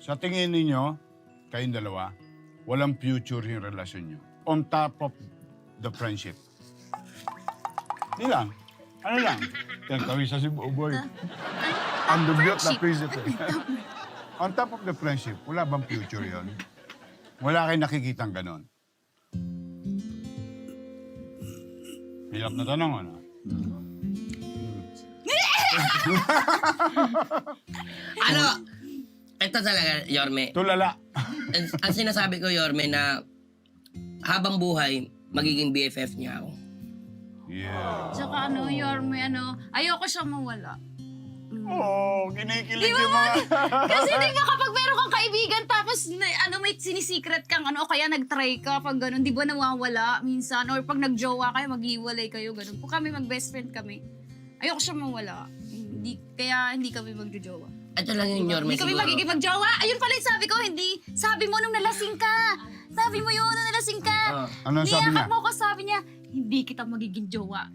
Sa tingin ninyo, kayong dalawa, walang future yung relasyon nyo. On top of the friendship. Di lang. Ano lang? Yan, kawisa si Boy. Ang dugyot na friendship. On top of the friendship, wala bang future yon? Wala kayong nakikitang ganon. Hirap na tanong, ano? Ano? Ito talaga, Yorme. Tulala. Ang sinasabi ko, Yorme, na habang buhay, magiging BFF niya ako. Yeah. Tsaka Yorme, ayoko siya mawala. Oh, kinikilig yung mga... Kasi di ba kapag meron kang kaibigan tapos may sinisikret kang o kaya nag-try ka pag gano'n, di ba nawawala minsan? Or pag nag-jowa kayo, maghiwalay kayo, gano'n. Kung kami mag-best friend kami, ayoko siya mawala. Kaya hindi kami mag-jowa. Ito lang yung Yorme Hindi kami siguro. magiging mag-jowa. Ayun pala yung sabi ko, hindi. Sabi mo nung nalasing ka. Sabi mo yun nung nalasing ka. Ano sabi niya? Niyakap mo ko, sabi niya, hindi kita magiging jowa.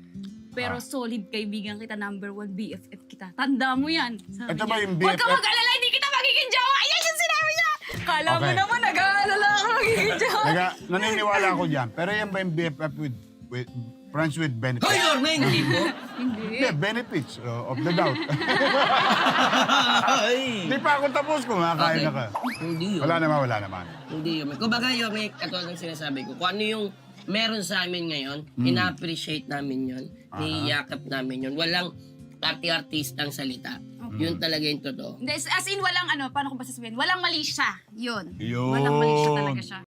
Pero solid kaibigan kita, number 1 BFF kita. Tanda mo yan. Sabi Ito ba niya, yung huwag ka BFF? mag-alala, hindi kita magiging jowa. Ayan yung sinabi niya. Kala mo Okay. naman, nag-aalala ako magiging jowa. Naniniwala ako dyan. Pero yan ba yung BFF with friends with benefits? Hoy, Yorme, hindi po. Hindi. Yeah, benefits of the doubt. Hindi pa ako tapos kung makakain na ka. Hindi yun. Wala naman. Hindi yun. Kumbaga, Yorme, katulad ng sinasabi ko, kung ano yung meron sa amin ngayon, ina-appreciate namin yun, niyakap namin yun. Walang artistang salita. Yun talaga yung totoo. As in, walang paano ko ba sasabihin? Walang mali siya. Yun. Yun. Walang mali siya talaga siya.